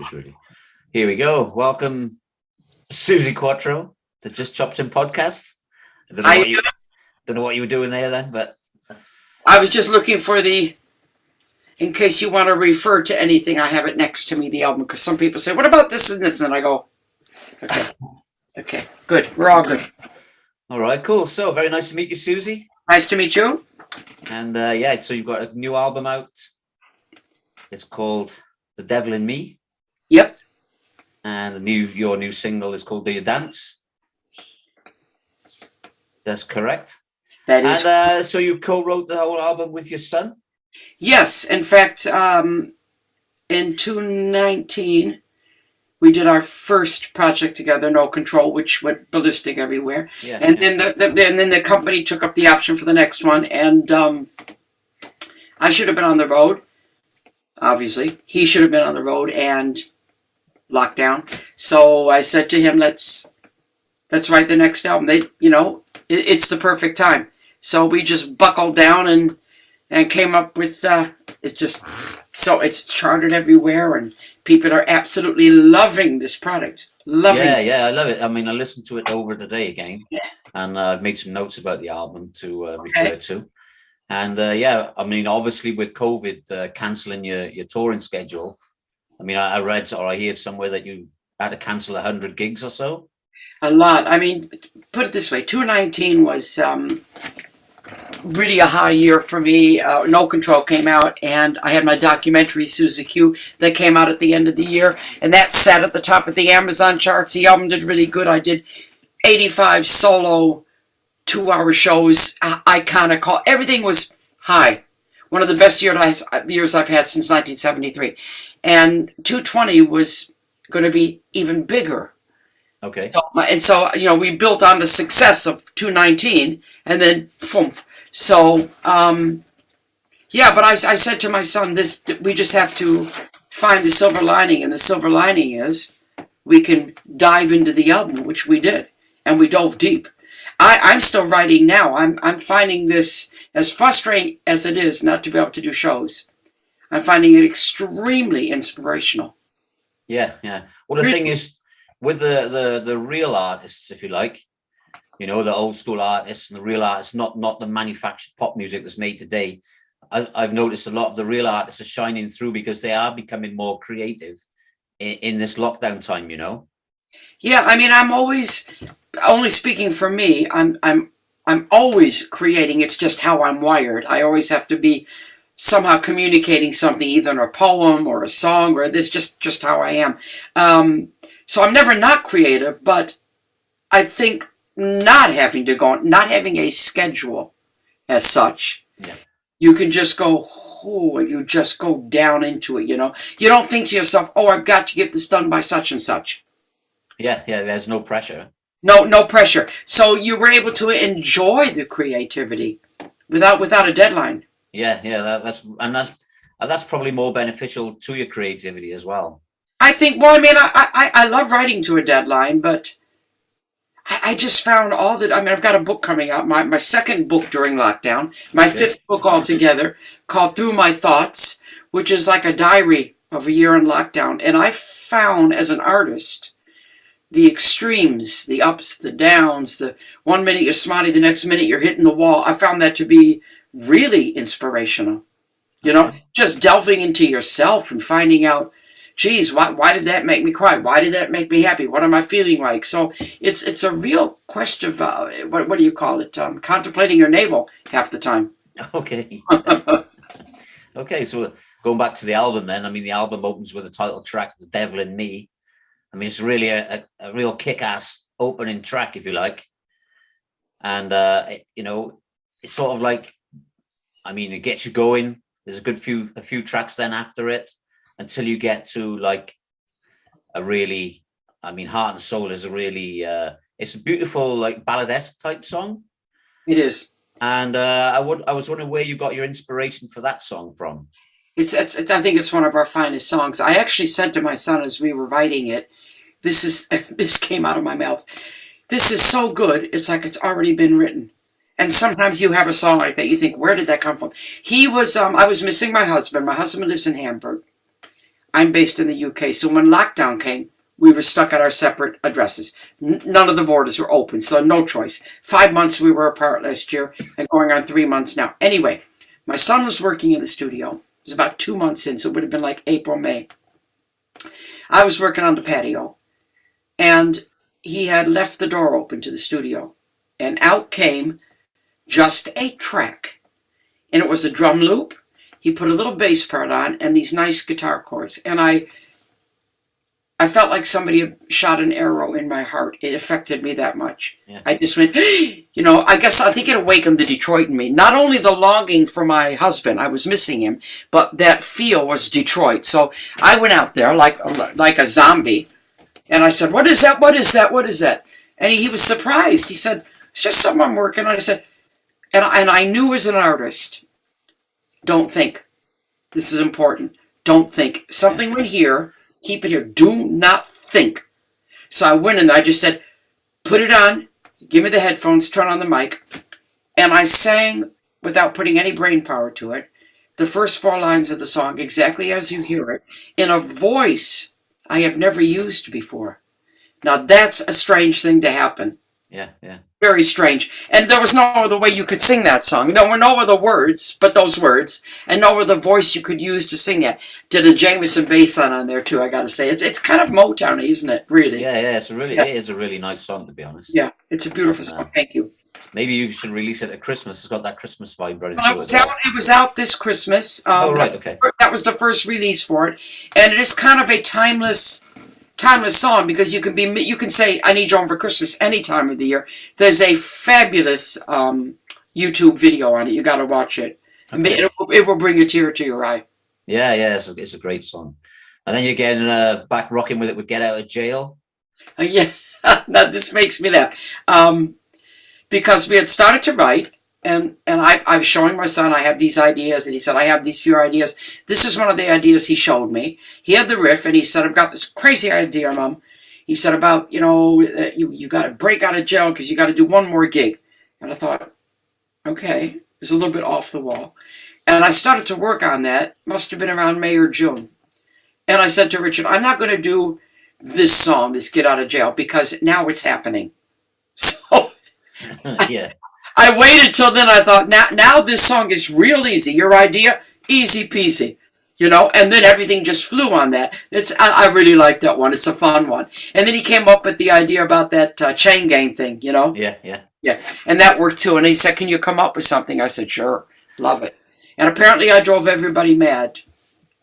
is really. Here we go. Welcome, Suzi Quatro, to Just CHOPSING podcast. Don't know what you were doing there then, but I was just looking for in case you want to refer to anything, I have it next to me, the album, because some people say, what about this and this? And I go, okay, good. We're all good. All right, cool. So very nice to meet you, Suzi. Nice to meet you. And so you've got a new album out. It's called The Devil in Me. Yep. And your new single is called Do You Dance? That's correct. That is. And so you co-wrote the whole album with your son? Yes. In fact, in 2019, we did our first project together, No Control, which went ballistic everywhere. Yeah. And then the company took up the option for the next one. And I should have been on the road, obviously. He should have been on the road and lockdown. So I said to him, let's write the next album. It's the perfect time. So we just buckled down and came up with it's charted everywhere, and people are absolutely loving this product. Yeah, I love it. I mean, I listened to it over the day again, and I've made some notes about the album to refer to. And I mean, obviously with COVID cancelling your touring schedule, I mean, I read or I hear somewhere that you had to cancel 100 gigs or so. A lot. I mean, put it this way, 2019 was really a high year for me. No Control came out, and I had my documentary, Suzi Quatro, that came out at the end of the year, and that sat at the top of the Amazon charts. The album did really good. I did 85 solo 2-hour shows, iconic call. Everything was high. One of the best years I've had since 1973. And 220 was going to be even bigger. Okay. So we built on the success of 219, and then poof. So, but I said to my son, we just have to find the silver lining, and the silver lining is we can dive into the album, which we did, and we dove deep. I'm still writing now. I'm finding this, as frustrating as it is not to be able to do shows, I'm finding it extremely inspirational. Yeah. Well, the thing is, with the real artists, if you like, the old school artists and the real artists, not the manufactured pop music that's made today. I've noticed a lot of the real artists are shining through because they are becoming more creative in this lockdown time. Yeah, I mean, I'm always, only speaking for me, I'm always creating. It's just how I'm wired. I always have to be somehow communicating something, either in a poem or a song, or this just how I am. So I'm never not creative, but I think not having a schedule as such, you can just go, you just go down into it, You don't think to yourself, I've got to get this done by such and such. Yeah, there's no pressure. No pressure. So you were able to enjoy the creativity without a deadline. Yeah, that's probably more beneficial to your creativity as well. I think, I love writing to a deadline, but I just found I've got a book coming out, my second book during lockdown, my fifth book altogether, called Through My Thoughts, which is like a diary of a year in lockdown. And I found, as an artist, the extremes, the ups, the downs, the 1 minute you're smiley, the next minute you're hitting the wall. I found that to be really inspirational. Just delving into yourself and finding out, geez, why did that make me cry? Why did that make me happy? What am I feeling like? So it's a real question of, what do you call it? Contemplating your navel half the time. Okay. Okay, so going back to the album then, I mean, the album opens with the title track, The Devil in Me. I mean, it's really a real kick-ass opening track, if you like. And, it's sort of like, I mean, it gets you going. There's a few tracks then after it, until you get to like a really, I mean, Heart and Soul is a really, it's a beautiful, like balladesque type song. It is. And I was wondering where you got your inspiration for that song from. I think it's one of our finest songs. I actually said to my son as we were writing it, this came out of my mouth. This is so good. It's like it's already been written. And sometimes you have a song like that. You think, where did that come from? I was missing my husband. My husband lives in Hamburg. I'm based in the UK. So when lockdown came, we were stuck at our separate addresses. None of the borders were open, so no choice. 5 months we were apart last year and going on 3 months now. Anyway, my son was working in the studio. It was about 2 months in, so it would have been like April, May. I was working on the patio, and he had left the door open to the studio, and out came just a track, and it was a drum loop. He put a little bass part on and these nice guitar chords, and I felt like somebody had shot an arrow in my heart. It affected me that much. Yeah. I just went, you know, I think it awakened the Detroit in me. Not only the longing for my husband, I was missing him, but that feel was Detroit. So I went out there like a zombie, and I said, what is that? What is that? What is that? And he was surprised. He said, it's just something I'm working on. I said, and I knew as an artist, don't think. This is important. Don't think. Something went here. Keep it here. Do not think. So I went and I just said, put it on, give me the headphones, turn on the mic. And I sang, without putting any brain power to it, the first 4 lines of the song exactly as you hear it, in a voice I have never used before. Now that's a strange thing to happen. Yeah, yeah. Very strange. And there was no other way you could sing that song. There were no other words but those words, and no other voice you could use to sing it. Did a Jameson bass on there too, I gotta say. It's kind of Motown, isn't it? Really. Yeah, yeah. It is a really nice song, to be honest. Yeah, it's a beautiful song. Thank you. Maybe you should release it at Christmas. It's got that Christmas vibe right Well, it was out this Christmas. Oh, right, okay. That was the first release for it, and it is kind of a timeless song, because you can say I Need You Home for Christmas any time of the year. There's a fabulous YouTube video on it. You got to watch it. Okay. It will bring a tear to your eye. Yeah, yeah, it's a great song. And then you're getting back rocking with it with Get Out of Jail. Yeah, this makes me laugh, because we had started to write. And I was showing my son, I have these ideas, and he said, I have these few ideas. This is one of the ideas he showed me. He had the riff, and he said, I've got this crazy idea, Mom. He said about, you got to break out of jail because you got to do one more gig. And I thought, okay, it was a little bit off the wall. And I started to work on that. Must have been around May or June. And I said to Richard, I'm not going to do this song, this Get Out of Jail, because now it's happening. So yeah. I waited till then. I thought, now this song is real easy. Your idea, easy peasy, and then everything just flew on that. I really like that one. It's a fun one. And then he came up with the idea about that chain gang thing, Yeah, yeah. Yeah, and that worked too. And he said, can you come up with something? I said, sure, love it. And apparently I drove everybody mad,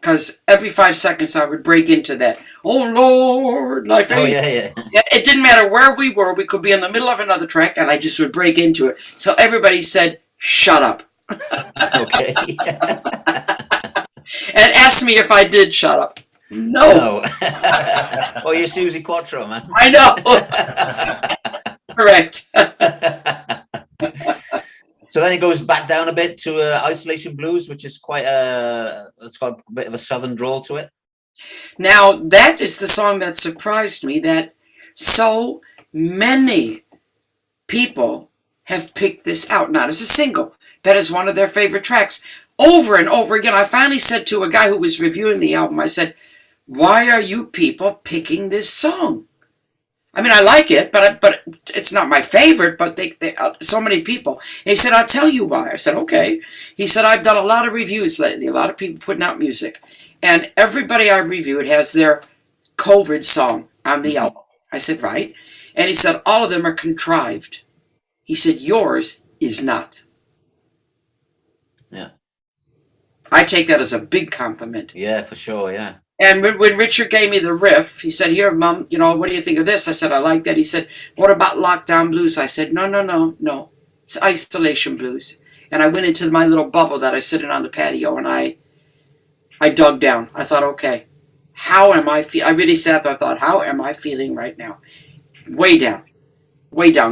because every 5 seconds I would break into that. Oh, Lord, life ain't. Oh, yeah. It didn't matter where we were. We could be in the middle of another track, and I just would break into it. So everybody said, shut up. Okay. And asked me if I did shut up. No. Oh, you're Suzi Quatro, man. I know. Correct. So then it goes back down a bit to Isolation Blues, which is it's got a bit of a southern drawl to it. Now, that is the song that surprised me, that so many people have picked this out, not as a single, but as one of their favorite tracks. Over and over again, I finally said to a guy who was reviewing the album, I said, why are you people picking this song? I mean, I like it, but it's not my favorite, but they so many people. And he said, I'll tell you why. I said, okay. He said, I've done a lot of reviews lately, a lot of people putting out music. And everybody I reviewed has their COVID song on the album. I said, right. And he said, all of them are contrived. He said, yours is not. Yeah. I take that as a big compliment. Yeah, for sure, yeah. And when Richard gave me the riff, he said, here, Mom, what do you think of this? I said, I like that. He said, what about Lockdown Blues? I said, no. It's Isolation Blues. And I went into my little bubble that I sit in on the patio, and I dug down. I thought, okay, how am I I really sat there, I thought, how am I feeling right now? Way down,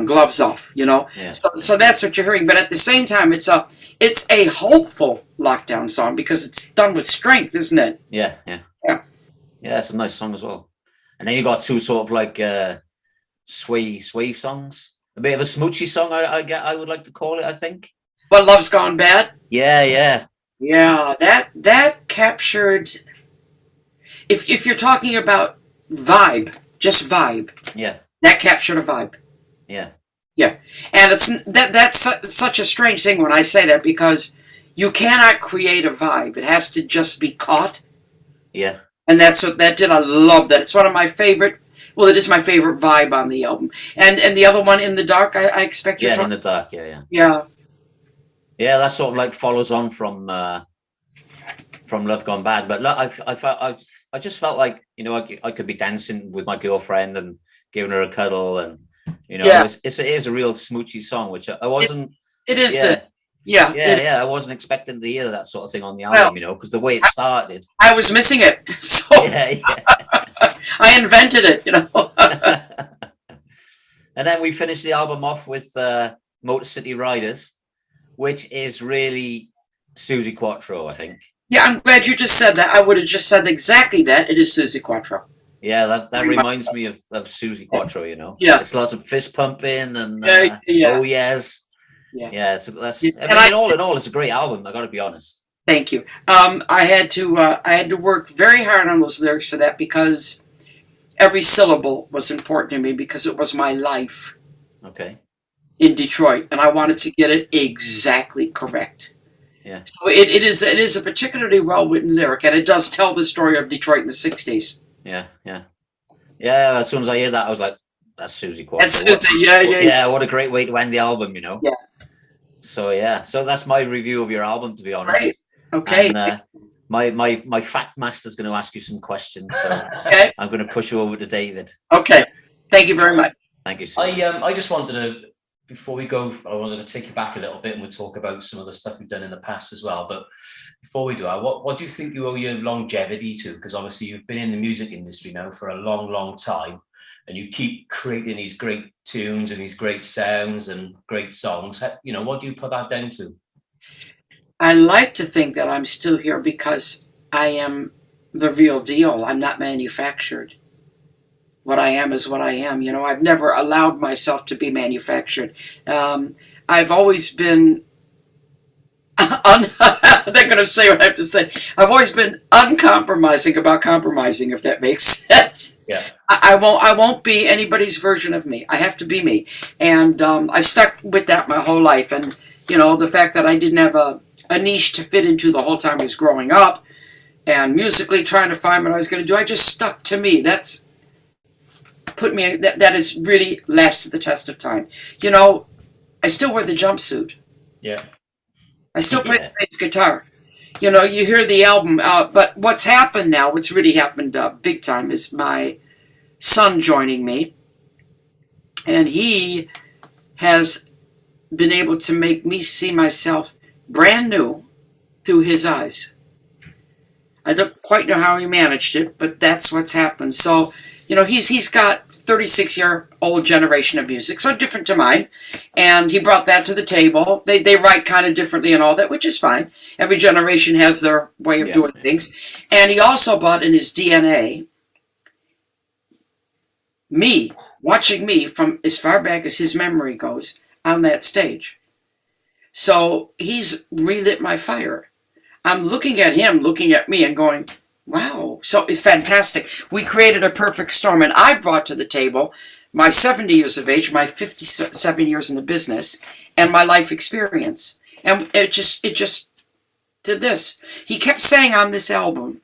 gloves off, Yeah. So that's what you're hearing. But at the same time, it's a hopeful lockdown song, because it's done with strength, isn't it? Yeah. Yeah, it's a nice song as well. And then you got two sort of like sway songs. A bit of a smoochy song, I would like to call it, I think. Well, Love's Gone Bad? Yeah. Yeah, that captured... if you're talking about vibe, just vibe, Yeah. that captured a vibe. Yeah. Yeah, and that's such a strange thing when I say that, because you cannot create a vibe. It has to just be caught, Yeah. and that's what that did. I love that. It's one of my favorite. Well, it is my favorite vibe on the album. And the other one, In the Dark, I expect you're Yeah. In talking. the Dark. Yeah. Yeah. Yeah, Yeah. That sort of like follows on from Love Gone Bad. But look, I just felt like, you know, I could be dancing with my girlfriend and giving her a cuddle, and you know, yeah. it is a real smoochy song, which I wasn't. It is Yeah. yeah. Yeah. I wasn't expecting to hear that sort of thing on the Well, album, you know, because the way it started. I was missing it, so Yeah. I invented it. You know. Yeah. And then we finished the album off with Motor City Riders, which is really Suzi Quatro, I think. Yeah, I'm glad you just said that. I would have just said exactly that. It is Suzi Quatro. Yeah, that reminds me of Suzi Quatro, you know. Yeah. It's lots of fist pumping and Yeah. oh yes. Yeah. Yeah, so that's, Yeah, I mean, in all, it's a great album, I gotta be honest. Thank you. I had to work very hard on those lyrics for that, because every syllable was important to me, because it was my life Okay. in Detroit, and I wanted to get it exactly correct. Yeah. So it is a particularly well written lyric, and it does tell the story of Detroit in the '60s. Yeah. Yeah, as soon as I hear that, I was like, that's Suzi Quatro. Yeah. What a great way to end the album, you know. Yeah. So that's my review of your album, to be honest. Right. Okay. And my fact master's going to ask you some questions, so Okay. I'm going to push you over to David. Okay. Thank you very much. Thank you, sir. I just wanted to, before we go, I wanted to take you back a little bit, and we'll talk about some of the stuff we've done in the past as well. But before we do that, what do you think you owe your longevity to? Because obviously you've been in the music industry now for a long, long time, and you keep creating these great tunes and these great sounds and great songs. You know, what do you put that down to? I like to think that I'm still here because I am the real deal. I'm not manufactured. What I am is what I am. You know, I've never allowed myself to be manufactured. I've always been, they're going to say what I have to say. I've always been uncompromising about compromising, if that makes sense. Yeah. I won't be anybody's version of me. I have to be me. And I've stuck with that my whole life. And, you know, the fact that I didn't have a niche to fit into the whole time I was growing up and musically trying to find what I was going to do, I just stuck to me. That's put me, that has really lasted the test of time. You know, I still wear the jumpsuit. Yeah. I still play the bass guitar. You know, you hear the album, but what's happened now, what's really happened big time, is my son joining me. And he has been able to make me see myself brand new through his eyes. I don't quite know how he managed it, but that's what's happened. So, you know, he's got 36-year-old generation of music, so different to mine, and he brought that to the table. They write kind of differently and all that, which is fine. Every generation has their way of doing things. And he also brought in his DNA, me, watching me from as far back as his memory goes on that stage. So he's relit my fire. I'm looking at him, looking at me, and going, wow. So it's fantastic. We created a perfect storm, and I've brought to the table my 70 years of age, my 57 years in the business, and my life experience. And it just did this. He kept saying on this album,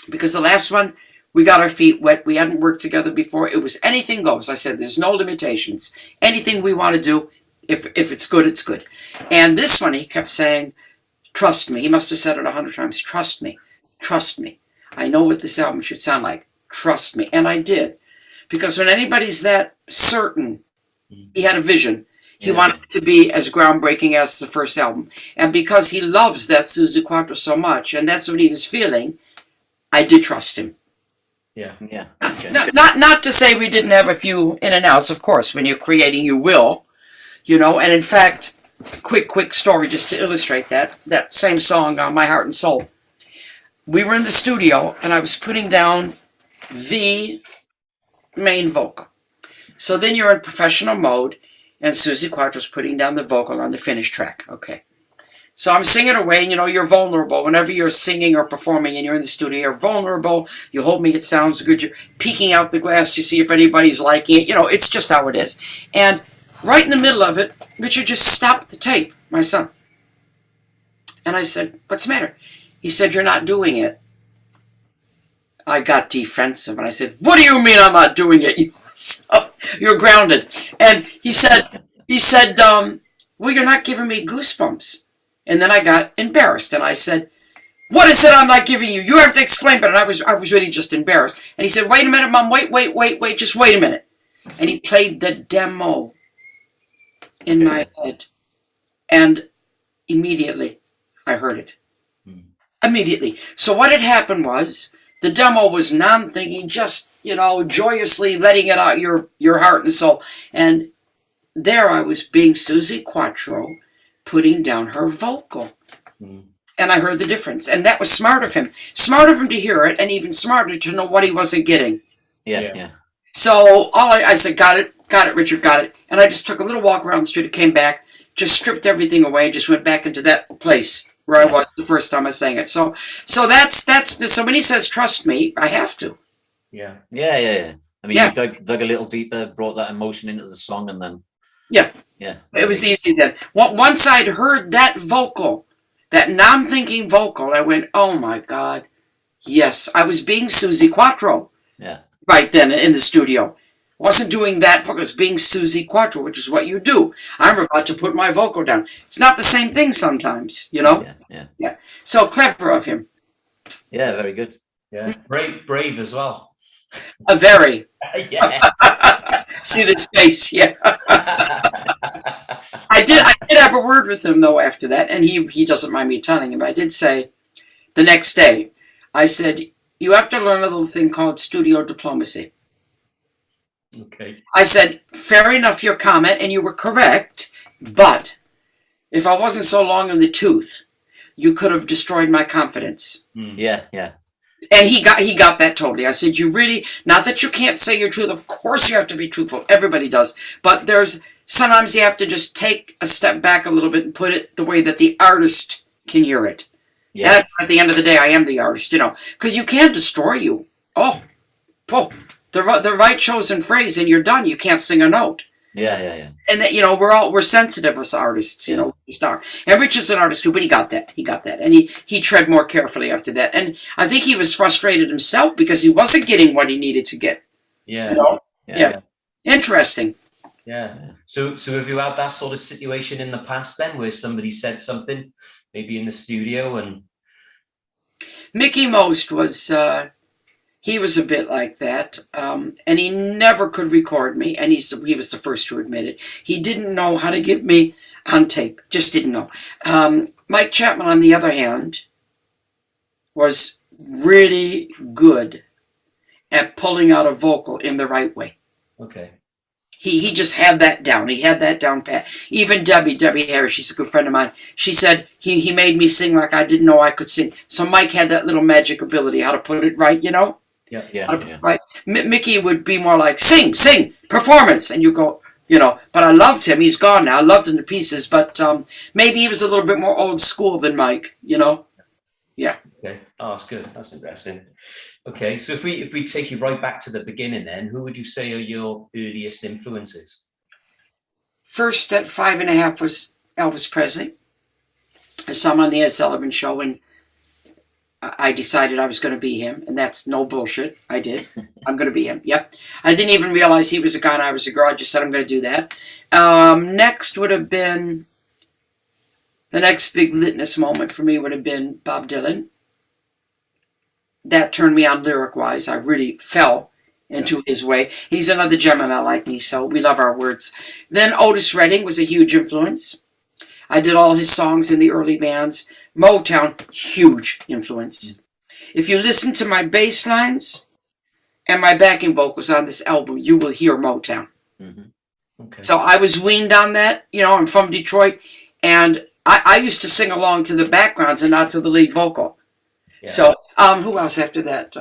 because the last one, we got our feet wet. We hadn't worked together before. It was anything goes. I said, there's no limitations. Anything we want to do, if it's good, it's good. And this one, he kept saying, trust me. He must have said it 100 times. Trust me. Trust me. I know what this album should sound like. Trust me. And I did. Because when anybody's that certain, he had a vision. He wanted it to be as groundbreaking as the first album. And because he loves that Suzi Quatro so much, and that's what he was feeling, I did trust him. Yeah. Okay. Not to say we didn't have a few in and outs, of course. When you're creating, you will. You know, and in fact, quick story just to illustrate that same song, My Heart and Soul. We were in the studio, and I was putting down the main vocal. So then you're in professional mode, and Suzi Quatro's putting down the vocal on the finished track. Okay. So I'm singing away, and you're vulnerable. Whenever you're singing or performing and you're in the studio, you're vulnerable. You hold me, it sounds good. You're peeking out the glass to see if anybody's liking it. It's just how it is. And right in the middle of it, Richard just stopped the tape, my son. And I said, "What's the matter?" He said, "You're not doing it." I got defensive, and I said, "What do you mean I'm not doing it? So, you're grounded." And he said, "Well, you're not giving me goosebumps." And then I got embarrassed, and I said, "What is it I'm not giving you? You have to explain." But I was really just embarrassed. And he said, "Wait a minute, Mom. Wait. Just wait a minute." And he played the demo in my head, and immediately I heard it. Immediately. So what had happened was the demo was non-thinking, just joyously letting it out your heart and soul. And there I was being Suzi Quatro, putting down her vocal. And I heard the difference. And that was smart of him. Smart of him to hear it, and even smarter to know what he wasn't getting. Yeah. So I said, got it, Richard, got it. And I just took a little walk around the street, came back, just stripped everything away, and just went back into that place where I was the first time I sang it. So that's so when he says trust me, I have to. Yeah. I mean, you dug a little deeper, brought that emotion into the song, and then yeah. It was easy then. Once I'd heard that vocal, that non-thinking vocal, I went, "Oh my God, yes!" I was being Suzi Quatro. Yeah. Right then in the studio. Wasn't doing that vocal, I was being Suzi Quatro, which is what you do. I'm about to put my vocal down. It's not the same thing sometimes, Yeah. So clever of him. Yeah, very good. Yeah, brave as well. A very. Yeah. See this face, yeah. I did have a word with him though after that, and he doesn't mind me telling him. I did say the next day, I said, "You have to learn a little thing called studio diplomacy." Okay. I said, "Fair enough, your comment, and you were correct, but if I wasn't so long in the tooth, you could have destroyed my confidence." Yeah. And he got that totally. I said, "You really, not that you can't say your truth. Of course you have to be truthful. Everybody does. But sometimes you have to just take a step back a little bit and put it the way that the artist can hear it." Yeah. And at the end of the day, I am the artist, because you can't destroy you. The right chosen phrase and you're done. You can't sing a note. Yeah. And that we're sensitive as artists, we just are. And Richard's an artist too, but he got that, and he tread more carefully after that. And I think he was frustrated himself because he wasn't getting what he needed to get. Yeah. Yeah. Interesting. Yeah. So have you had that sort of situation in the past then, where somebody said something, maybe in the studio, and Mickey Most was. He was a bit like that, and he never could record me, and he was the first to admit it. He didn't know how to get me on tape, just didn't know. Mike Chapman, on the other hand, was really good at pulling out a vocal in the right way. Okay. He just had that down. He had that down pat. Even Debbie Harris, she's a good friend of mine, she said he made me sing like I didn't know I could sing. So Mike had that little magic ability, how to put it right, Yeah. Right. Mickey would be more like, sing, performance. And you go, but I loved him. He's gone now. I loved him to pieces. But maybe he was a little bit more old school than Mike, Yeah. Okay. Oh, that's good. That's interesting. Okay. So if we take you right back to the beginning then, who would you say are your earliest influences? First at 5½, was Elvis Presley. I saw him on the Ed Sullivan Show, and I decided I was going to be him, and that's no bullshit. I did. I'm going to be him. Yep. I didn't even realize he was a guy and I was a girl. I just said I'm going to do that. Next would have been, the next big litmus moment for me would have been Bob Dylan. That turned me on lyric-wise. I really fell into his way. He's another Gemini like me, so we love our words. Then Otis Redding was a huge influence. I did all his songs in the early bands. Motown, huge influence. If you listen to my bass lines and my backing vocals on this album, you will hear Motown. Okay. So I was weaned on that. I'm from Detroit, and I used to sing along to the backgrounds and not to the lead vocal. Yeah. So who else after that?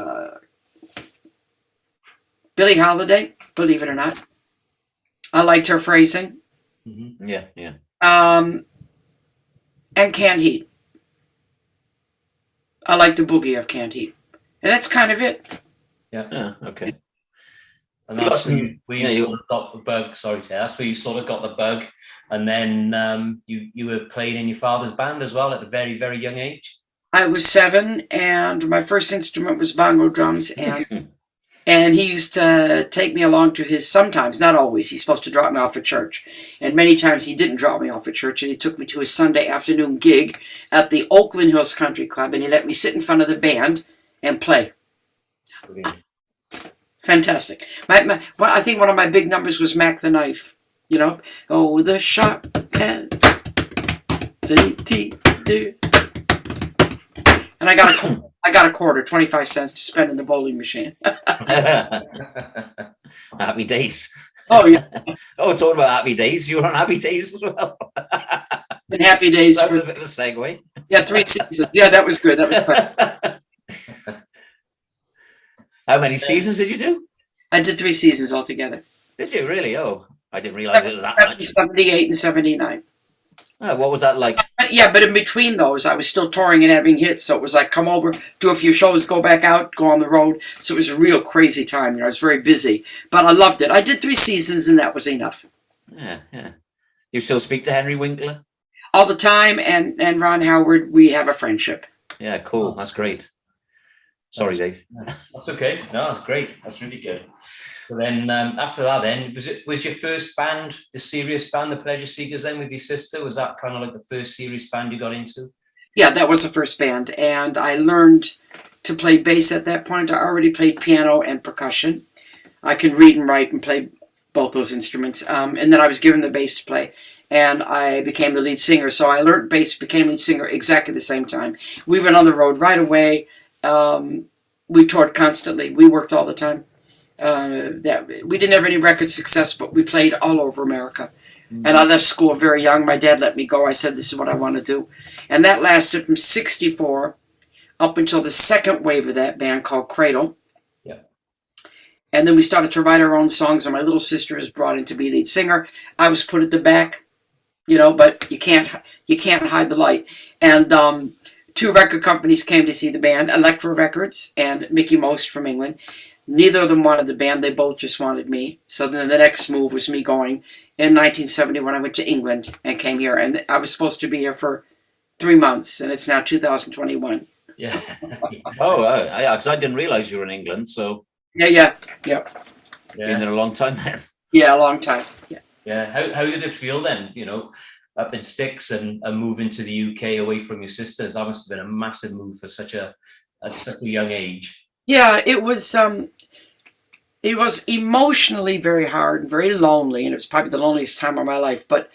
Billie Holiday, believe it or not. I liked her phrasing. Yeah. and Canned Heat. I like the boogie of Canned Heat. And that's kind of it. Yeah, okay. And You got that's some- where you yeah, you- sort of got the bug. Sorry, Ted. That's where you sort of got the bug, and then you were playing in your father's band as well at a very, very young age. I was 7, and my first instrument was bongo drums, and he used to take me along to his, sometimes, not always, he's supposed to drop me off at church. And many times he didn't drop me off at church, and he took me to his Sunday afternoon gig at the Oakland Hills Country Club, and he let me sit in front of the band and play. Brilliant. Fantastic. Well, I think one of my big numbers was Mac the Knife. You know? Oh, the sharp pen. And I got a quarter, 25 cents to spend in the bowling machine. Happy days. Oh, yeah. Oh, talking about happy days. You were on happy days as well. And Happy Days That for, was a bit of a segue. yeah, 3 seasons. Yeah, that was good. That was fun. How many seasons did you do? I did 3 seasons altogether. Did you really? Oh, I didn't realize it was that much. 78 and 79. Oh, what was that like? Yeah, but in between those, I was still touring and having hits. So it was like, come over, do a few shows, go back out, go on the road. So it was a real crazy time. You know, I was very busy, but I loved it. I did 3 seasons, and that was enough. Yeah, yeah. You still speak to Henry Winkler? All the time, and Ron Howard, we have a friendship. Yeah, cool. That's great. Sorry, Dave. That's okay. No, that's great. That's really good. So then after that, then was your first band, the serious band, the Pleasure Seekers, then with your sister? Was that kind of like the first serious band you got into? Yeah, that was the first band, and I learned to play bass at that point. I already played piano and percussion. I can read and write and play both those instruments. And then I was given the bass to play, and I became the lead singer. So I learned bass, became lead singer exactly the same time. We went on the road right away. We toured constantly. We worked all the time. We didn't have any record success, but we played all over America. Mm-hmm. And I left school very young. My dad let me go. I said, this is what I want to do. And that lasted from 64 up until the second wave of that band called Cradle. Yeah. And then we started to write our own songs, and my little sister was brought in to be lead singer. I was put at the back, you know, but you can't hide the light. And 2 record companies came to see the band, Elektra Records and Mickey Most from England. Neither of them wanted the band. They both just wanted me. So then the next move was me going. In 1971, I went to England and came here. And I was supposed to be here for 3 months, and it's now 2021. Yeah. Oh, yeah, because I didn't realize you were in England. So Yeah. been there a long time then. Yeah, a long time. Yeah. Yeah. How did it feel then, you know, up in sticks and moving to the UK away from your sisters? That must have been a massive move for at such a young age. Yeah, it was emotionally very hard and very lonely, and it was probably the loneliest time of my life. But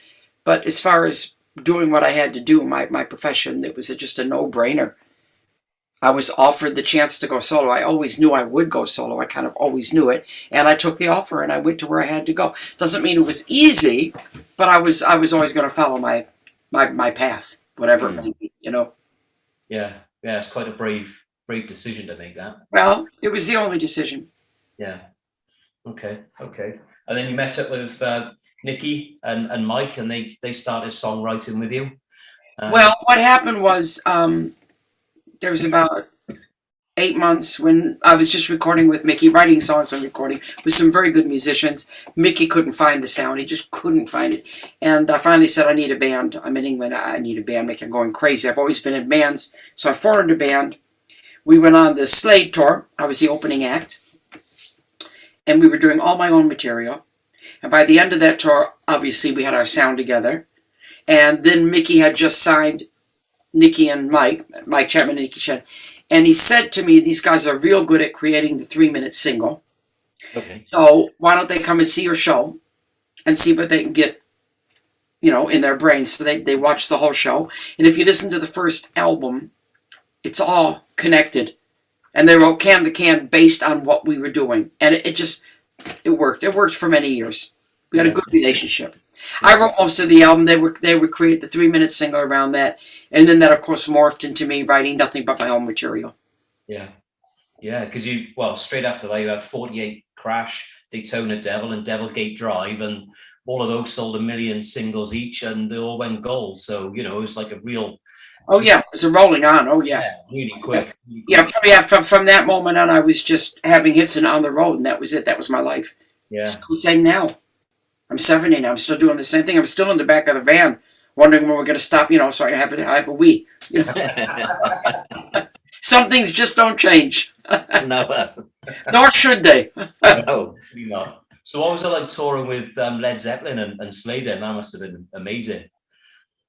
as far as doing what I had to do, my profession, it was just a no-brainer. I was offered the chance to go solo. I always knew I would go solo. I kind of always knew it, and I took the offer and I went to where I had to go. Doesn't mean it was easy, but I was always going to follow my path, whatever it might be, you know. Yeah, it's quite a brave decision to make that. Well, it was the only decision. Yeah. Okay. And then you met up with Nikki and Mike, and they started songwriting with you. Well, what happened was there was about 8 months when I was just recording with Mickey, writing songs and recording with some very good musicians. Mickey couldn't find the sound. He just couldn't find it. And I finally said, I need a band. I'm in England. I need a band. Mickey, I'm going crazy. I've always been in bands. So I formed a band. We went on the Slade tour. I was the opening act. And we were doing all my own material. And by the end of that tour, obviously, we had our sound together. And then Mickey had just signed Nikki and Mike Chapman and Nikki Shed. And he said to me, these guys are real good at creating the 3-minute single. Okay. So why don't they come and see your show and see what they can get, you know, in their brains. So they watched the whole show. And if you listen to the first album, it's all connected. And they wrote Can the Can based on what we were doing. And it worked. It worked for many years. We had a good relationship. I wrote most of the album. They would create the 3-minute single around that. And then that, of course, morphed into me writing nothing but my own material. Yeah, because straight after that, you had 48 Crash, Daytona Devil, and Devil Gate Drive. And all of those sold 1 million singles each, and they all went gold. So it was like a real. Oh yeah, it was a rolling on. Oh yeah, really quick. From that moment on, I was just having hits and on the road, and that was it. That was my life. Yeah. Still the same now. I'm 70 now. I'm still doing the same thing. I'm still in the back of the van, wondering when we're going to stop. So I have a wee. Some things just don't change. No. Nor should they. No. Not. So what was it like touring with Led Zeppelin and Slade then? That must have been amazing.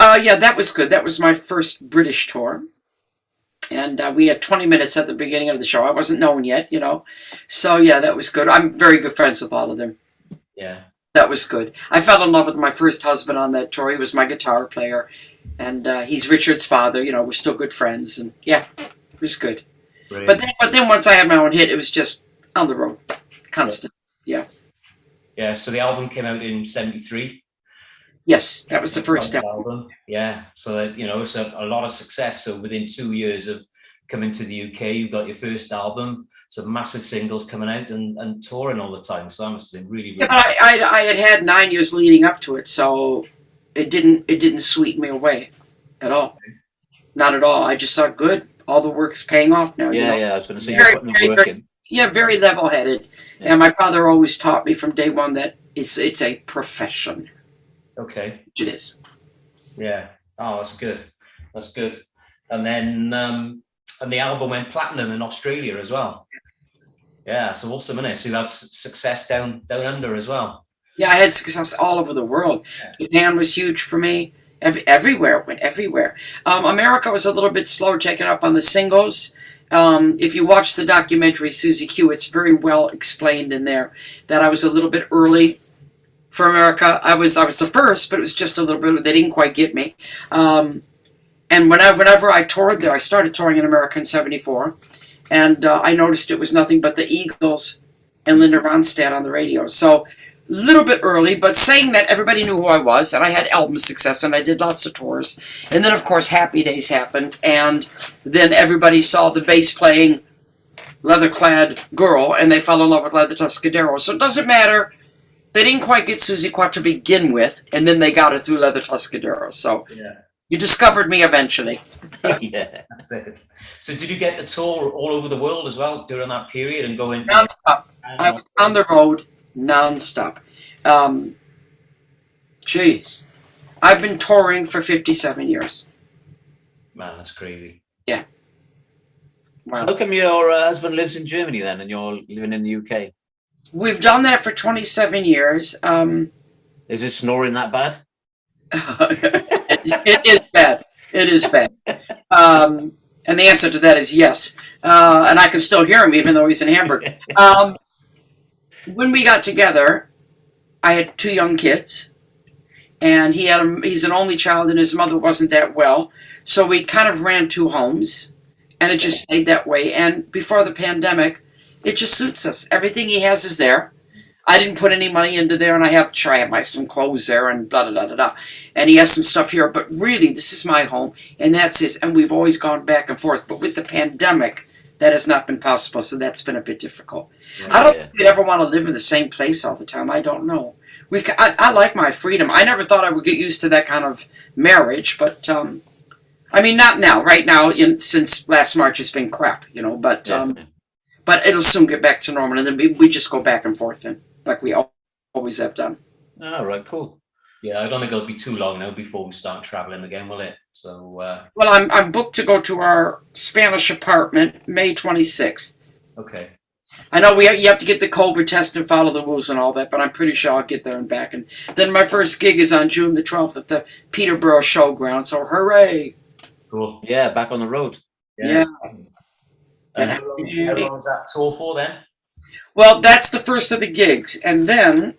Yeah, that was good. That was my first British tour. And we had 20 minutes at the beginning of the show. I wasn't known yet, So, yeah, that was good. I'm very good friends with all of them. Yeah. That was good. I fell in love with my first husband on that tour. He was my guitar player. And he's Richard's father. We're still good friends. And, yeah, it was good. Brilliant. But then once I had my own hit, it was just on the road. Constant. Yeah. Yeah, so the album came out in 73. Yes, that was the first album. Yeah, so that it's a lot of success. So within 2 years of coming to the UK, you got your first album, some massive singles coming out and touring all the time. So that must have been really, really. Yeah, but I had 9 years leading up to it, so it didn't sweep me away at all. Not at all. I just thought, good, all the work's paying off now. Yeah. I was going to say you're putting the work in. Yeah, very level-headed. Yeah. And my father always taught me from day one that it's a profession. Okay. Which it is. Yeah. Oh, that's good. That's good. And then and the album went platinum in Australia as well. Yeah, so awesome, isn't it? So that's success down under as well. Yeah, I had success all over the world. Yeah. Japan was huge for me. Everywhere, went everywhere. America was a little bit slow taking up on the singles. If you watch the documentary Suzi Q, it's very well explained in there that I was a little bit early for America. I was the first, but it was just a little bit. They didn't quite get me. And whenever I toured there, I started touring in America in '74, and I noticed it was nothing but the Eagles and Linda Ronstadt on the radio. So a little bit early, but saying that, everybody knew who I was, and I had album success, and I did lots of tours. And then, of course, Happy Days happened, and then everybody saw the bass-playing, leather-clad girl, and they fell in love with Leather Tuscadero. So it doesn't matter. They didn't quite get Suzi Quatro to begin with, and then they got her through Leather Tuscadero. So you discovered me eventually. Yeah, that's it. So did you get to tour all over the world as well during that period and going non-stop? I was on the road non-stop. Jeez. I've been touring for 57 years. Man, that's crazy. Yeah. Wow. So how come your husband lives in Germany then and you're living in the UK? We've done that for 27 years. Is it snoring that bad? It is bad. It is bad. And the answer to that is yes. And I can still hear him even though he's in Hamburg. When we got together, I had 2 young kids. And he's an only child and his mother wasn't that well. So we kind of ran 2 homes. And it just stayed that way. And before the pandemic, it just suits us. Everything he has is there. I didn't put any money into there, and I have some clothes there, and blah, blah, blah, blah, blah. And he has some stuff here, but really, this is my home, and that's his, and we've always gone back and forth. But with the pandemic, that has not been possible, so that's been a bit difficult. I don't think we'd ever want to live in the same place all the time. I don't know. I like my freedom. I never thought I would get used to that kind of marriage, but, I mean, not now. Right now, since last March, it's been crap, but it'll soon get back to normal, and then we just go back and forth, and like we always have done. All right, cool. Yeah, I don't think it'll be too long now before we start traveling again, will it? So. Well, I'm booked to go to our Spanish apartment May 26th. Okay. I know you have to get the COVID test and follow the rules and all that, but I'm pretty sure I'll get there and back. And then my first gig is on June the 12th at the Peterborough Showground. So hooray! Cool. Yeah, back on the road. Yeah. And how long is that tour for then? Well, that's the first of the gigs. And then,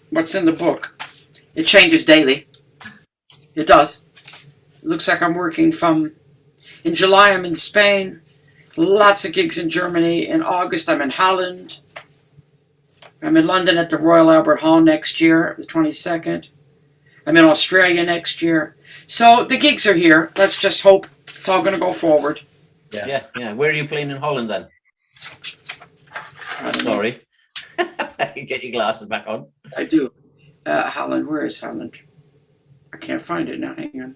what's in the book? It changes daily. It does. It looks like I'm working in July I'm in Spain. Lots of gigs in Germany. In August I'm in Holland. I'm in London at the Royal Albert Hall next year, the 22nd. I'm in Australia next year. So the gigs are here. Let's just hope it's all going to go forward. Yeah. Where are you playing in Holland then? Sorry. You get your glasses back on. I do. Holland. Where is Holland? I can't find it now. Hang on.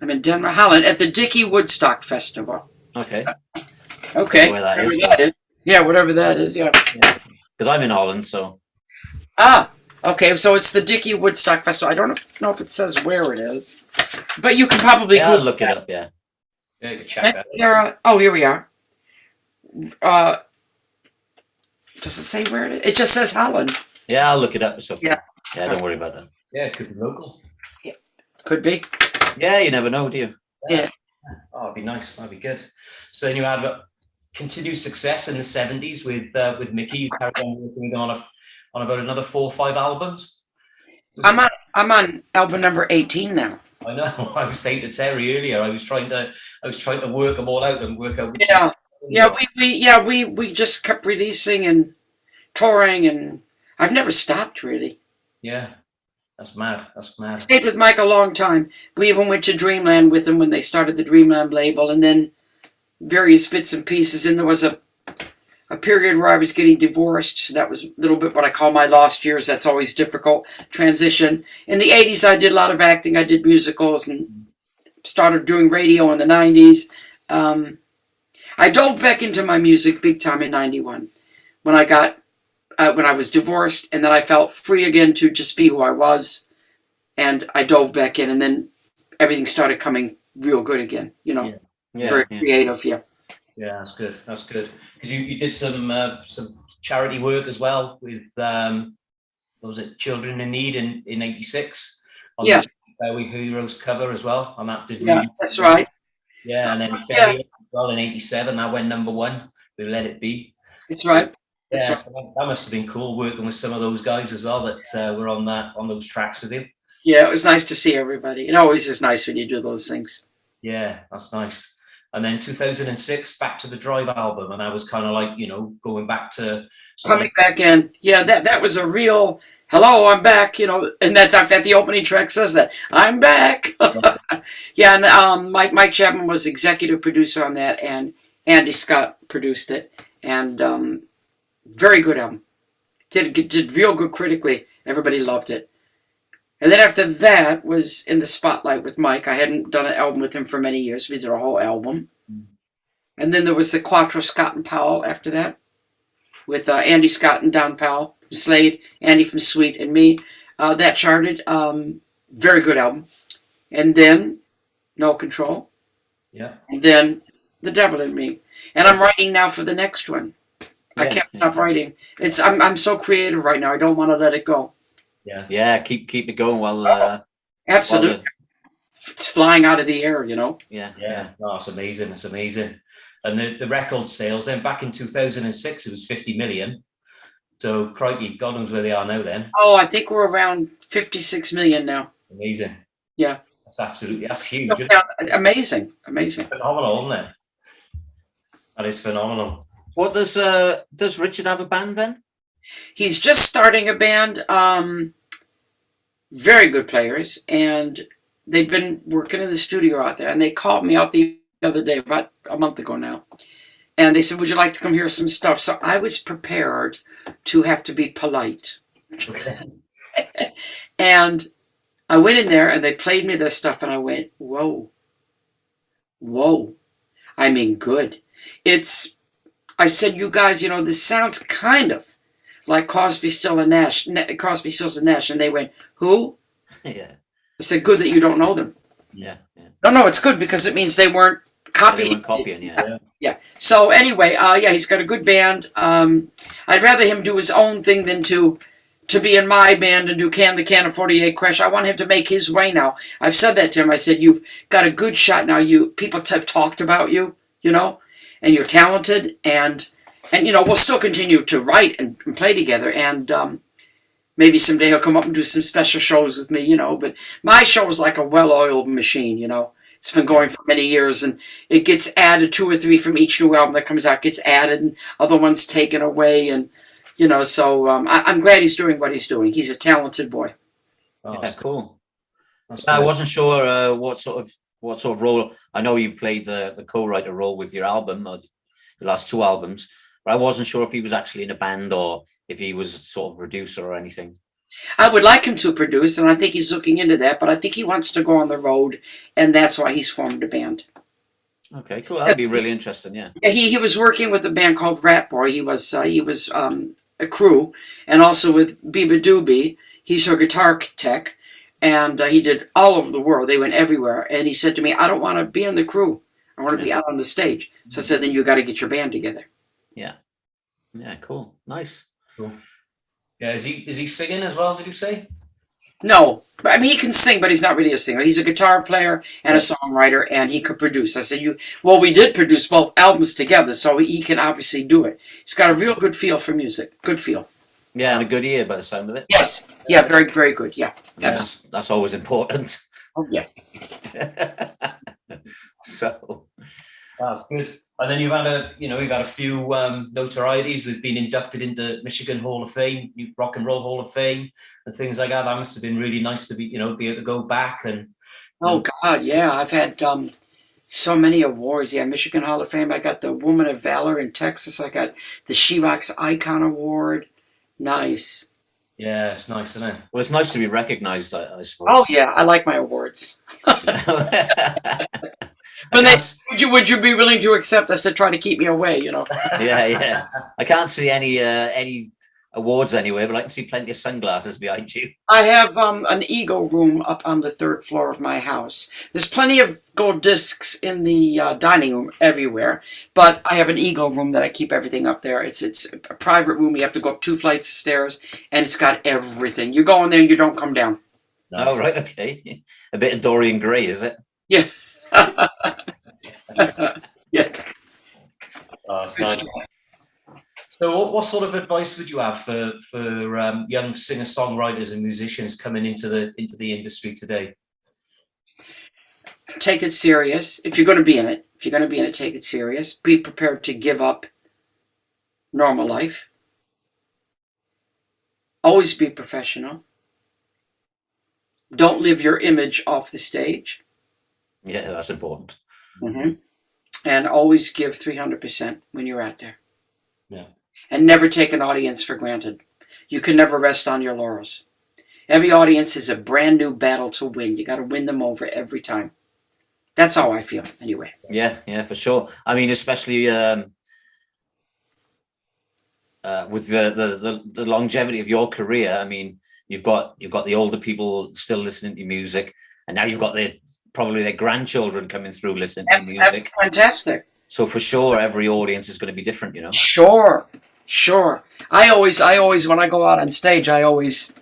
I'm in Denver, Holland, at the Dickie Woodstock Festival. Okay. Okay. Where that Whatever is. that is. Yeah, whatever that is. Yeah. Because I'm in Holland, so. Ah, okay. So it's the Dickie Woodstock Festival. I don't know if it says where it is, but you can probably Yeah, I'll Google look it up. Yeah. Yeah, you can check that. Sarah. Oh, here we are. Does it say where it is? It just says Holland. Yeah, I'll look it up. It's okay. Yeah. Yeah, don't worry about that. Yeah, it could be local. Could be. Yeah, you never know, do you? Yeah. Oh, it'd be nice. That'd be good. So then you had continued success in the 70s with Mickey. You carried on working on about another 4 or 5 albums. I'm on album number 18 now. I know. I was saying to Terry earlier. I was trying to work them all out and work out. Which We just kept releasing and touring, and I've never stopped really. Yeah, that's mad. That's mad. Stayed with Mike a long time. We even went to Dreamland with him when they started the Dreamland label, and then various bits and pieces. And there was a period where I was getting divorced. So that was a little bit what I call my lost years. That's always difficult. Transition. In the 80s, I did a lot of acting. I did musicals and started doing radio in the 90s. I dove back into my music big time in 91 when I was divorced, and then I felt free again to just be who I was, and I dove back in, and then everything started coming real good again. Very creative. Yeah. Yeah, that's good. That's good because you did some charity work as well with what was it, Children in Need in '86 on the Bowie Heroes cover as well, and that did really that's right. Yeah, and then Ferry as well in '87 that went #1 with Let It Be. That's right. Yeah, so that must have been cool working with some of those guys as well that were on those tracks with you. Yeah, it was nice to see everybody. It always is nice when you do those things. Yeah, that's nice. And then 2006, Back to the Drive album, and I was kind of like, going back to coming back in. Yeah, that was a real hello, I'm back. And that's that the opening track says that I'm back. Yeah, and Mike Chapman was executive producer on that, and Andy Scott produced it, and very good album. Did real good critically. Everybody loved it. And then after that was In the Spotlight with Mike. I hadn't done an album with him for many years. We did a whole album. And then there was the Quatro, Scott and Powell after that, with Andy Scott and Don Powell from Slade, Andy from Sweet, and me. That charted. Very good album. And then No Control. Yeah. And then The Devil in Me. And I'm writing now for the next one. I can't stop writing. I'm so creative right now. I don't want to let it go. Yeah. Keep it going while. Absolutely. It's flying out of the air, Yeah. Oh, it's amazing. It's amazing. And the record sales then back in 2006, it was 50 million. So crikey, God knows where they are now then. Oh, I think we're around 56 million now. Amazing. Yeah. That's huge. Amazing. Phenomenal, isn't it? That is phenomenal. What does Richard have a band then? He's just starting a band. Very good players, and they've been working in the studio out there. And they called me out the other day, about a month ago now, and they said, "Would you like to come hear some stuff?" So I was prepared to have to be polite, and I went in there, and they played me this stuff, and I went, "Whoa, I mean, good." I said, "You guys, this sounds kind of like Crosby, Stills and Nash, and they went, "Who?" Yeah. I said, "Good that you don't know them." Yeah. No, it's good because it means they weren't copying. They weren't copying, Yeah. So anyway, he's got a good band. I'd rather him do his own thing than to be in my band and do Can the Can of 48 Crash. I want him to make his way now. I've said that to him. I said, "You've got a good shot now. People have talked about you, and you're talented, and we'll still continue to write and play together, and maybe someday he'll come up and do some special shows with me, but my show is like a well-oiled machine, It's been going for many years, and it gets added 2 or 3 from each new album that comes out gets added, and other ones taken away, and so I'm glad he's doing what he's doing. He's a talented boy. Oh, yeah, cool. I wasn't sure what sort of role. I know you played the co-writer role with your album, or the last 2 albums, but I wasn't sure if he was actually in a band or if he was sort of producer or anything. I would like him to produce, and I think he's looking into that, but I think he wants to go on the road, and that's why he's formed a band. Okay, cool. That'd be really interesting. Yeah. Yeah, he was working with a band called Rat Boy. He was a crew, and also with Biba Doobie. He's her guitar tech, and he did all over the world. They went everywhere, and he said to me, "I don't want to be in the crew. I want to be out on the stage." So I said, "Then you got to get your band together." Yeah. Yeah. Cool. Nice. Cool. Yeah, is he singing as well? Did you say? No, but I mean he can sing, but he's not really a singer. He's a guitar player and a songwriter, and he could produce. I said, Well, we did produce both albums together, so he can obviously do it. He's got a real good feel for music. Good feel. Yeah, and a good ear by the sound of it. Yes. Yeah. Very, very good. Yeah. Yeah, that's always important. Oh yeah. So That's good. And then you've had a few notorieties with being inducted into Michigan Hall of Fame, Rock and Roll Hall of Fame, and things like that. That must have been really nice to be able to go back and. Oh God, yeah. I've had so many awards. Yeah, Michigan Hall of Fame. I got the Woman of Valor in Texas. I got the She-Rocks Icon Award. Nice. Yeah, it's nice, isn't it? well, it's nice to be recognised, I suppose. Oh yeah, I like my awards. I When can't would you be willing to accept us to try to keep me away? yeah. I can't see any awards anywhere, but I can see plenty of sunglasses behind you. I have an ego room up on the 3rd floor of my house. There's plenty of gold discs in the dining room everywhere, but I have an ego room that I keep everything up there. It's a private room. You have to go up 2 flights of stairs, and it's got everything. You go in there, and you don't come down. Nice. Oh, right, okay. A bit of Dorian Gray, is it? Yeah. Yeah. Oh, it's nice. So, what sort of advice would you have for young singer-songwriters and musicians coming into the industry today? Take it serious. If you're going to be in it, take it serious. Be prepared to give up normal life. Always be professional. Don't live your image off the stage. Yeah, that's important. Mm-hmm. And always give 300% when you're out there. Yeah. And never take an audience for granted. You can never rest on your laurels. Every audience is a brand new battle to win. You got to win them over every time. That's how I feel, anyway. Yeah, for sure. I mean, especially with the longevity of your career. I mean, you've got the older people still listening to music, and now you've got probably their grandchildren coming through listening to music. That's fantastic. So for sure, every audience is going to be different, Sure. I always, when I go out on stage, I always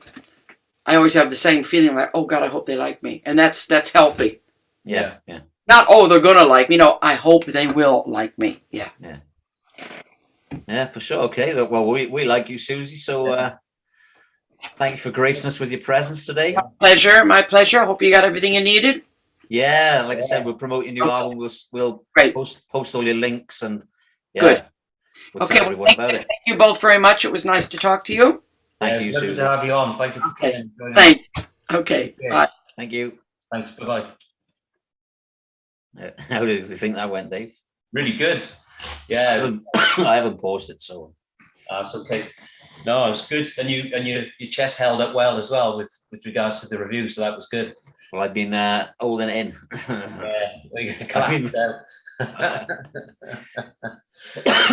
have the same feeling like, oh God, I hope they like me, and that's healthy. Yeah. Not, oh, they're gonna like me. No, I hope they will like me. Yeah. Yeah, for sure. Okay. Well, we like you, Suzi. So thank you for gracing us with your presence today. My pleasure. Hope you got everything you needed. Yeah, like I said, we'll promote your new album. We'll Great. post all your links and Good. We'll Okay. tell everyone about it. Thank you both very much. It was nice to talk to you. Thank you, it's lovely Suzi. to have you on. Thank you for Okay. coming. Thanks. Okay. Okay. Bye. Thank you. Thanks. Bye-bye. How did you think that went, Dave? Really good. Yeah, I haven't posted, so that's okay. No, it was good, and your chest held up well as well with regards to the review, so that was good. well, I've been holding it in. Yeah,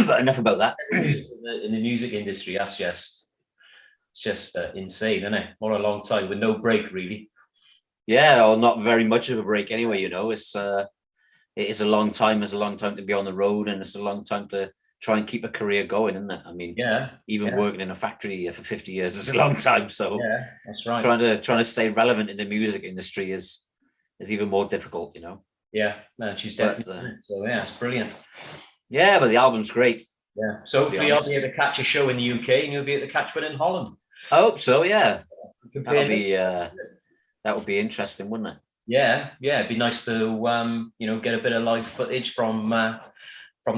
But enough about that. in the music industry, it's just insane, isn't it? What a long time with no break, really. Yeah, or not very much of a break anyway. It is a long time. It's a long time to be on the road, and it's a long time to try and keep a career going, isn't it? I mean, even working in a factory for 50 years is a long time. So yeah, that's right. Trying to stay relevant in the music industry is even more difficult, Yeah, man, she's definitely. So yeah, it's brilliant. Yeah, but the album's great. Yeah. So hopefully I'll be able to catch a show in the UK, and you'll be able to catch one in Holland. I hope so. Yeah, That would be interesting, wouldn't it? Yeah, it'd be nice to get a bit of live footage from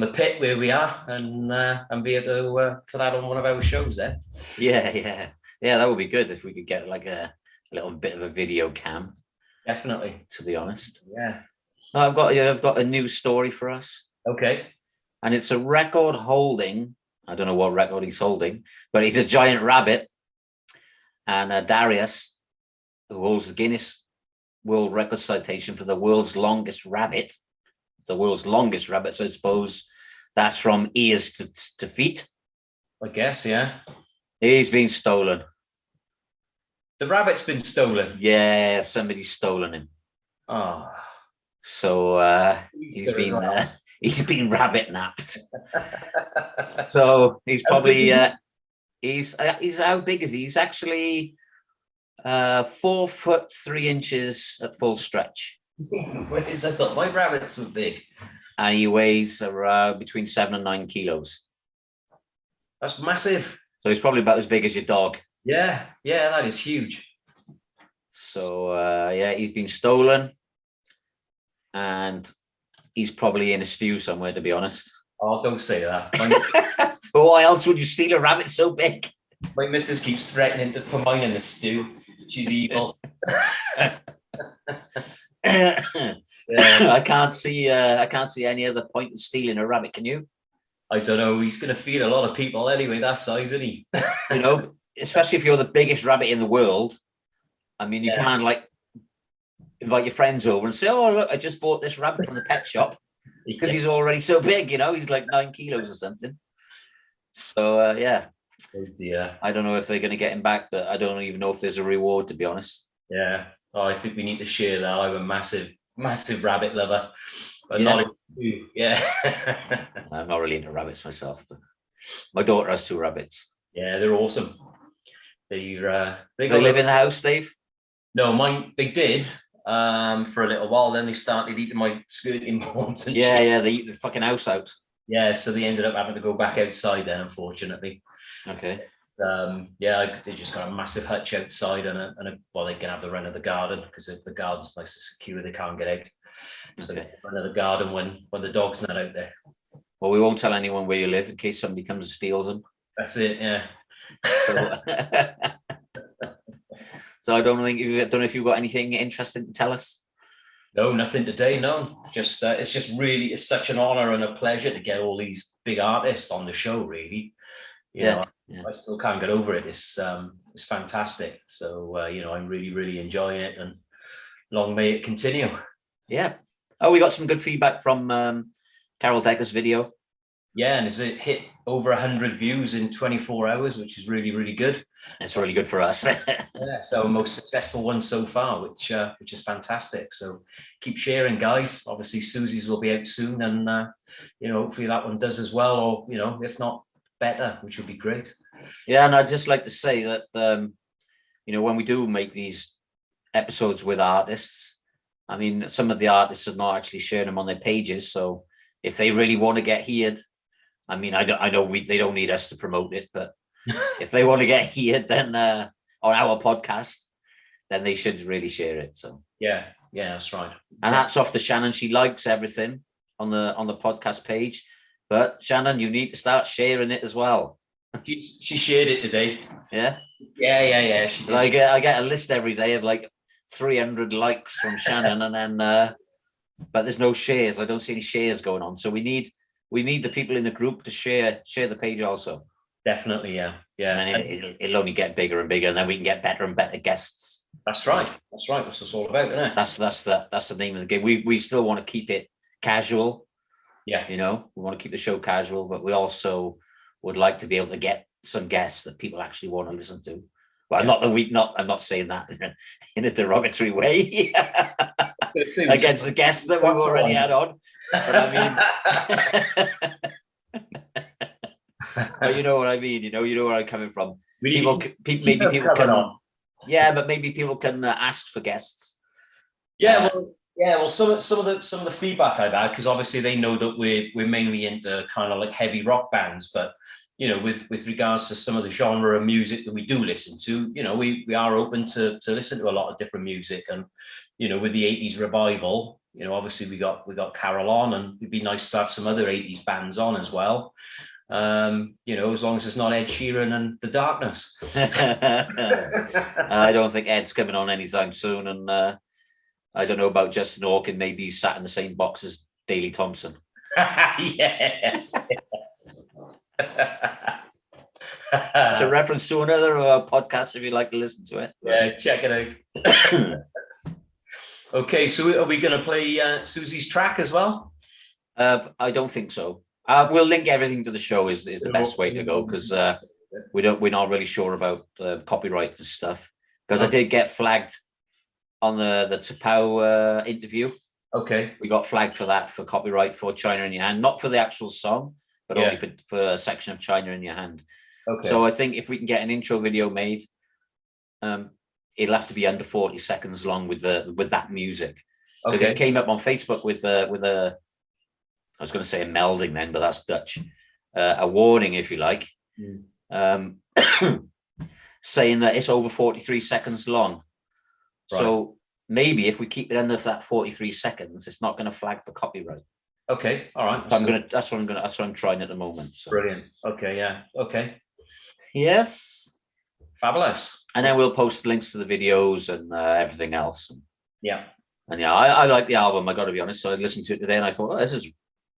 the pit where we are, and be able to put that on one of our shows there. Yeah, that would be good if we could get like a little bit of a video cam. Definitely, to be honest. Yeah. I've got a new story for us. Okay. And it's a record holding. I don't know what record he's holding, but he's a giant rabbit. And Darius, who holds the Guinness World Record citation for the world's longest rabbit, so I suppose that's from ears to feet. I guess, yeah. He's been stolen. The rabbit's been stolen. Yeah, somebody's stolen him. Oh. So he's been rabbit napped. So he's probably he's how big is he? He's actually 4 foot 3 inches at full stretch. What is that? My rabbits were big. And he weighs around between 7 and 9 kilos. That's massive. So he's probably about as big as your dog. Yeah, that is huge. So he's been stolen. And he's probably in a stew somewhere, to be honest. Oh, don't say that. But why else would you steal a rabbit so big? My missus keeps threatening to put mine in the stew. She's evil. I can't see any other point in stealing a rabbit, can you? I don't know. He's going to feed a lot of people anyway, that size, isn't he? Especially if you're the biggest rabbit in the world. I mean, you can't invite your friends over and say, "Oh, look, I just bought this rabbit from the pet shop," because he's already so big. He's like 9 kilos or something. So Oh dear. I don't know if they're going to get him back, but I don't even know if there's a reward, to be honest. Yeah. Oh, I think we need to share that. I'm a massive rabbit lover, but not into. Yeah. I'm not really into rabbits myself, but my daughter has 2 rabbits. Yeah, they're awesome. They live in the house, Dave? No, mine. They did for a little while. Then they started eating my skirting boards. And they eat the fucking house out. Yeah, so they ended up having to go back outside then, unfortunately. Okay. They just got a massive hutch outside and they can have the run of the garden, because if the garden's nice and secure, they can't get out. So they run of the garden when the dog's not out there. Well, we won't tell anyone where you live in case somebody comes and steals them. That's it, yeah. So I don't know if you've got anything interesting to tell us. No, nothing today. No, just it's such an honor and a pleasure to get all these big artists on the show. Really, I still can't get over it. It's fantastic. So I'm really, really enjoying it, and long may it continue. Yeah. Oh, we got some good feedback from Carol Decker's video. Yeah, and it hit over 100 views in 24 hours, which is really, really good. It's really good for us. Yeah, so most successful one so far, which is fantastic. So keep sharing, guys. Obviously, Suzi's will be out soon, and hopefully that one does as well, or if not, better, which would be great. Yeah, and I'd just like to say that when we do make these episodes with artists, I mean, some of the artists are not actually sharing them on their pages. So if they really want to get heard, I mean, I know they don't need us to promote it, but if they want to get heard, then on our podcast, then they should really share it. So yeah, that's right. And hats off to Shannon. She likes everything on the podcast page, but Shannon, you need to start sharing it as well. She shared it today. Yeah. She did. I get a list every day of like 300 likes from Shannon, and then but there's no shares. I don't see any shares going on. So we need the people in the group to share the page also. Definitely, yeah. And it'll only get bigger and bigger, and then we can get better and better guests. That's right. That's what it's all about, isn't it? That's the name of the game. We still want to keep it casual. Yeah. We want to keep the show casual, but we also would like to be able to get some guests that people actually want to listen to. Well, I'm not saying that in a derogatory way against the guests that we've already had on. But I mean, but you know what I mean. You know where I'm coming from. Maybe people can. Yeah, but maybe people can ask for guests. Yeah, well, some of the feedback I've had, because obviously they know that we're mainly into kind of like heavy rock bands, but with regards to some of the genre of music that we do listen to, we are open to listen to a lot of different music. And with the 80s revival, obviously we got Carol on, and it'd be nice to have some other 80s bands on as well. As long as it's not Ed Sheeran and The Darkness. I don't think Ed's coming on anytime soon, and I don't know about Justin Hawking. Maybe he's sat in the same box as Daley Thompson. Yes. It's a reference to another podcast if you'd like to listen to it. Yeah, check it out. Okay, so are we going to play Suzi's track as well? I don't think so. We'll link everything to the show is the best way to go, because we're not really sure about copyright and stuff, because I did get flagged on the Tapao interview. Okay. We got flagged for that, for copyright for China in Your Hand, not for the actual song, but only for a section of China in Your Hand. Okay. So I think if we can get an intro video made, it'll have to be under 40 seconds long with that music. Because it came up on Facebook with a, I was going to say a melding then, but that's Dutch, a warning, if you like, saying that it's over 43 seconds long. Right. So maybe if we keep it under that 43 seconds, it's not going to flag for copyright. Okay, all right. That's what I'm trying at the moment. So. Brilliant. Okay, yeah. Okay. Yes. Fabulous. And then we'll post links to the videos and everything else. Yeah. And yeah, I like the album, I got to be honest. So I listened to it today and I thought, oh, this is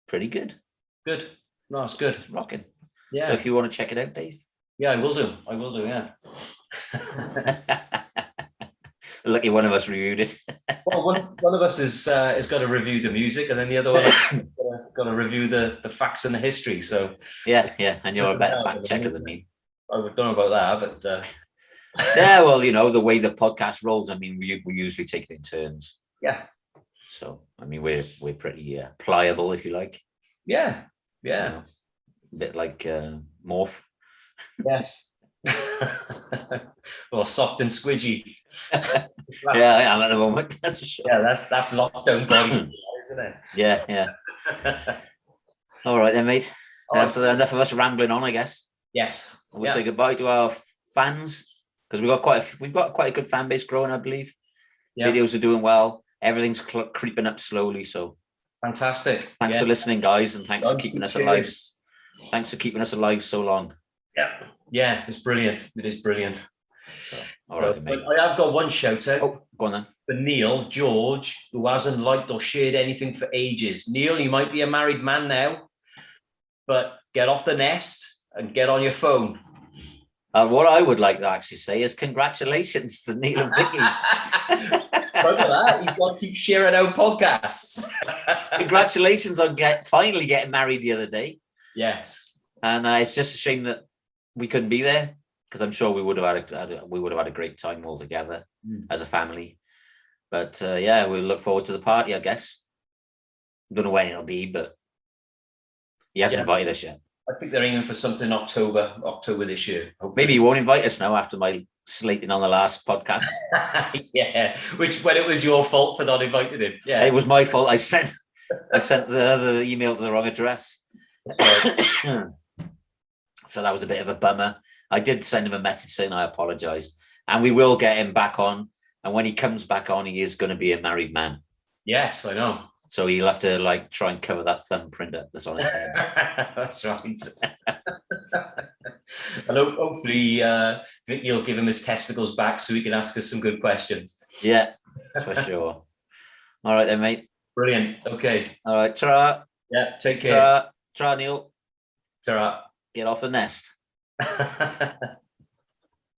pretty good. Good. No, it's good. It's rocking. Yeah. So if you want to check it out, Dave. Yeah, I will do. Yeah. Lucky one of us reviewed it. Well, one of us is got to review the music, and then the other one got to review the facts and the history. So yeah, and you're a better fact checker than me. I don't know about that, but yeah, well, the way the podcast rolls, I mean, we usually take it in turns. Yeah. So I mean, we're pretty pliable, if you like. Yeah. A bit like Morph. Yes. Or soft and squidgy. Yeah, I am at the moment. That's for sure. Yeah, that's lockdown bodies, isn't it? Yeah. All right then, mate. So enough of us rambling on, I guess. Yes. We'll say goodbye to our fans, because we've got quite a good fan base growing, I believe. Yeah. Videos are doing well. Everything's creeping up slowly. So fantastic. Thanks for listening, guys, and thanks for keeping us alive. Thanks for keeping us alive so long. Yeah, it's brilliant. It is brilliant. So, all right, mate. I have got one shout out. Oh, go on then. For Neil George, who hasn't liked or shared anything for ages. Neil, you might be a married man now, but get off the nest and get on your phone. What I would like to actually say is congratulations to Neil and Vicky. Look at that. He's got to keep sharing our podcasts. Congratulations on finally getting married the other day. Yes. And it's just a shame that we couldn't be there, because I'm sure we would have had a great time all together as a family. But we'll look forward to the party, I guess. Don't know when it'll be, but he hasn't invited us yet. I think they're aiming for something October this year. Hopefully. Maybe he won't invite us now after my slating on the last podcast. Yeah, when it was your fault for not inviting him. Yeah, it was my fault. I sent the email to the wrong address. So that was a bit of a bummer. I did send him a message saying I apologized, and we will get him back on. And when he comes back on, he is going to be a married man. Yes, I know. So he'll have to try and cover that thumbprint that's on his head. That's right. And hopefully Vicky will give him his testicles back so he can ask us some good questions. Yeah, for sure. All right then, mate. Brilliant. Okay. All right. Ta-ra. Yeah, take care. Ta-ra, Neil. Ta-ra. Get off the nest.